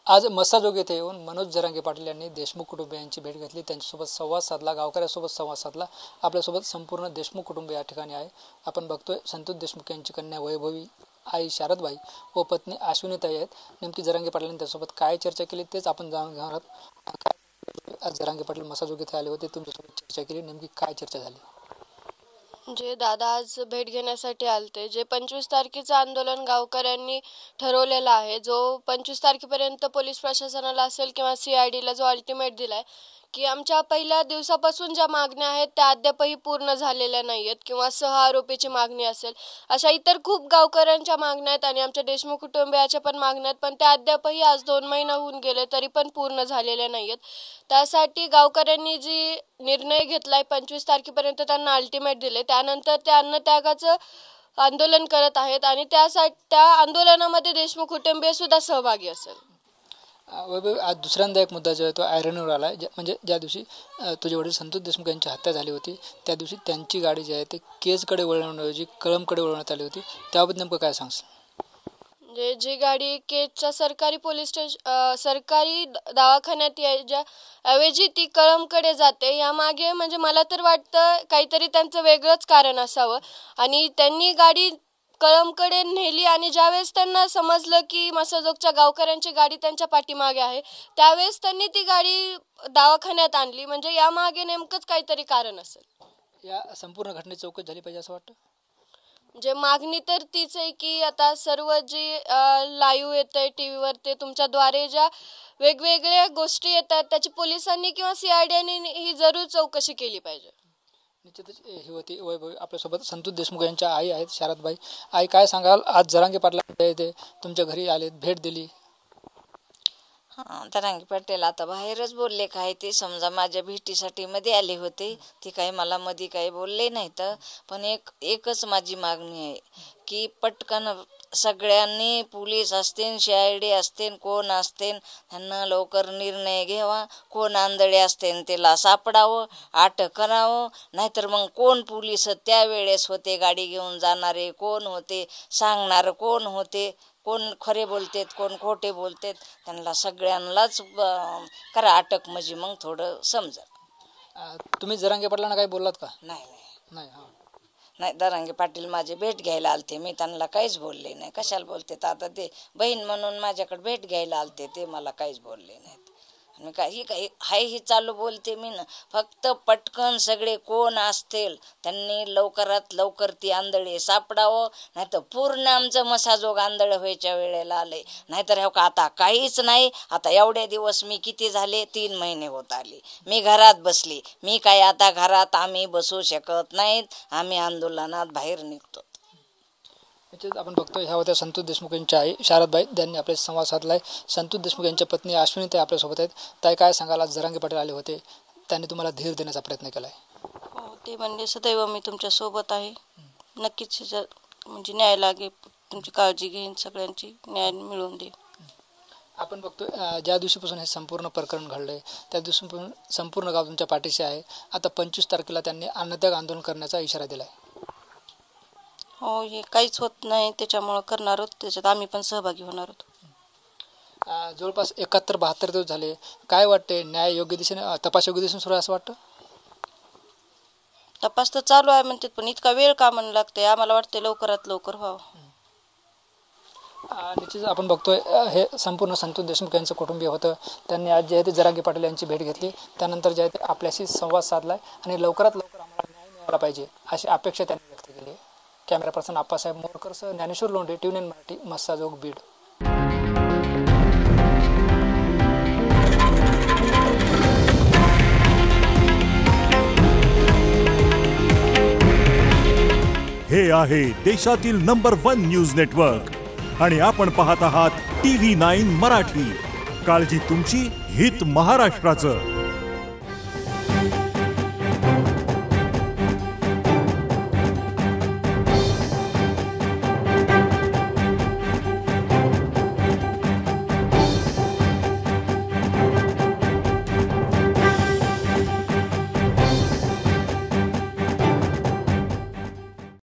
आज मस्साजोग येथे येऊन मनोज जरांगे पाटील यांनी देशमुख कुटुंबियांची भेट घेतली, त्यांच्यासोबत संवाद साधला, गावकऱ्यांसोबत संवाद साधला। आपल्यासोबत संपूर्ण देशमुख कुटुंब या ठिकाणी आहे। आपण बघतोय संतोष देशमुख यांची कन्या वैभवी, आई शारदबाई व पत्नी अश्विनीताई आहेत। नेमकी जरांगे पाटलांनी त्यासोबत काय चर्चा केली तेच आपण जाणून घेणार आहोत। आज जरांगे पाटील मस्साजोग येथे आले होते, तुमच्यासोबत चर्चा केली, नेमकी काय चर्चा झाली? जे दादा आज भेट घेण्यासाठी आलते, जे 25 तारखेचं आंदोलन गावकऱ्यांनी ठरवलेलं आहे, जो 25 तारखेपर्यंत पोलीस प्रशासनाला असेल किंवा CIDला जो अल्टिमेट दिलाय की आमच्या पहिल्या दिवसापासून ज्या मागण्या आहेत त्या अद्यापही पूर्ण झालेल्या नाहीयेत किंवा सह आरोपीची मागणी असेल, अशा इतर खूप गावकऱ्यांच्या मागण्या आहेत आणि आमच्या देशमुख कुटुंबियाच्या पण मागण्या आहेत, पण त्या अद्यापही आज 2 महिने होऊन गेले तरी पण पूर्ण झालेल्या नाहीयेत। त्यासाठी गावकऱ्यांनी जी निर्णय घेतलाय 25 तारखेपर्यंत त्यांना अल्टिमेट दिले, त्यानंतर ते अन्नत्यागाचं आंदोलन करत आहेत आणि त्या आंदोलनामध्ये देशमुख कुटुंबीय सुद्धा सहभागी असेल। आज दुसऱ्यांदा एक मुद्दा जो आहे तो ऐरणीवर आला आहे, म्हणजे ज्या दिवशी तुझे वडील संतोष देशमुख यांची हत्या झाली होती त्या दिवशी त्यांची गाडी जी आहे ते केजकडे वळवण्याऐवजी कळंबकडे वळवण्यात आली होती, त्याबाबत नेमकं काय सांगशील? जी गाडी केजच्या सरकारी दवाखान्यात यायच्या ऐवजी ती कळंबकडे जाते, यामागे म्हणजे मला तर वाटतं काहीतरी त्यांचं वेगळंच कारण असावं आणि त्यांनी गाडी कळंबकडे नेली आणि ज्यावेळेस त्यांना समजलं की मस्साजोगच्या गावकऱ्यांची गाडी त्यांच्या पाठीमागे आहे त्यावेळेस त्यांनी ती गाडी दवाखान्यात आणली, म्हणजे यामागे नेमकंच काहीतरी कारण असेल। या संपूर्ण घटनेची चौकशी झाली पाहिजे असं वाटतं? जे मागणी तर तीच आहे की आता सर्व जी लाईव्ह येतंय टीव्हीवर ते तुमच्याद्वारे ज्या वेगवेगळ्या गोष्टी येतात त्याची पोलिसांनी किंवा CIDने ही जरूर चौकशी केली पाहिजे। निश्चितच ही होती वैभवी, आपल्यासोबत संतोष देशमुख यांच्या आई आहेत शारदबाई। आई, काय सांगाल? आज जरांगे पाटलांनी ते तुमच्या घरी आले, भेट दिली? जरांगे पाटील आता बाहेरच बोलले, काय ते समजा माझ्या भेटीसाठी मध्ये आले होते, ते काही मला मध्ये काही बोलले नाहीत, पण एकच माझी मागणी आहे की पटकन सगळ्यांनी पोलीस असतील, CID असतील, कोण असतील, त्यांना लवकर निर्णय घ्यावा, कोण आंधळे असतील त्याला सापडावं, अटक करावं, नाहीतर मग कोण पोलीस त्यावेळेस होते, गाडी घेऊन जाणारे कोण होते, सांगणार कोण होते, कोण खरे बोलतेत कोण खोटे बोलतेत, त्यांना सगळ्यांनाच करा अटक, म्हणजे मग थोडं समजा। तुम्ही जरांगे पाटलांना काही बोललात का? नाही, जरांगे पाटील माझे भेट घ्यायला आलते, मी त्यांना काहीच बोलले नाही। कशाला बोलते? आता ते बहीण म्हणून माझ्याकडे भेट घ्यायला आलते, ते मला काहीच बोलले नाहीत आणि काही हाय ही चालू बोलते मी ना, फक्त पटकन सगळे कोण असतील त्यांनी लवकरात लवकर ती आंधळे सापडावं, नाहीतर पूर्ण आमचं मस्साजोग आंधळ व्हायच्या वेळेला आले, नाहीतर हो का आता काहीच नाही। आता एवढे दिवस मी किती झाले, 3 महिने होत आले मी घरात बसली, मी काय आता घरात आम्ही बसू शकत नाहीत, आम्ही आंदोलनात बाहेर निघतो। आपण बघतो ह्या होत्या संतोष देशमुख यांच्या आई शारदबाई, त्यांनी आपले संवाद साधलाय। संतोष देशमुख यांच्या पत्नी अश्विनीताई आपल्यासोबत आहेत। ताई, काय सांगाल? आज जरांगे पाटील आले होते, त्यांनी तुम्हाला धीर देण्याचा प्रयत्न केलाय? हो, ते म्हणजे सदैव मी तुमच्या सोबत आहे, नक्कीच म्हणजे न्याय लागे, तुमची काळजी घेईन, सगळ्यांची न्याय मिळवून दे। आपण बघतोय ज्या दिवशीपासून हे संपूर्ण प्रकरण घडलंय त्या दिवशीपासून संपूर्ण गाव तुमच्या पाठीशी आहे। आता 25 तारखेला त्यांनी अन्नत्याग आंदोलन करण्याचा इशारा दिलाय। हो, हे काहीच होत नाही त्याच्यामुळं करणार आहोत, त्याच्यात आम्ही पण सहभागी होणार आहोत। जवळपास 71-72 दिवस झाले, काय वाटते? न्याय योग्य दिशेने, तपास योग्य दिशेने सुरू आहे असं वाटतं? तपास तर चालू आहे म्हणतात, पण इतका वेळ का म्हणू लागते? आम्हाला वाटते लवकरात लवकर व्हावं। निश्चित आपण बघतोय हे संपूर्ण संतोष देशमुख यांचं कुटुंबीय होतं, त्यांनी आज जे आहे ते जरांगे पाटील यांची भेट घेतली, त्यानंतर जे आहे ते आपल्याशी संवाद साधलाय आणि लवकरात लवकर आम्हाला न्याय मिळाला पाहिजे अशी अपेक्षा त्यांनी व्यक्त केली आहे। कॅमेरा पर्सन आप्पासाहेब मोरकरसह ज्ञानेश्वर लोंढे, TVN मराठी, मस्साजोग, बीड। हे आहे देशातील नंबर 1 न्यूज नेटवर्क आणि आपण पाहत आहात TV9 मराठी। काळजी तुमची, हित महाराष्ट्राचं।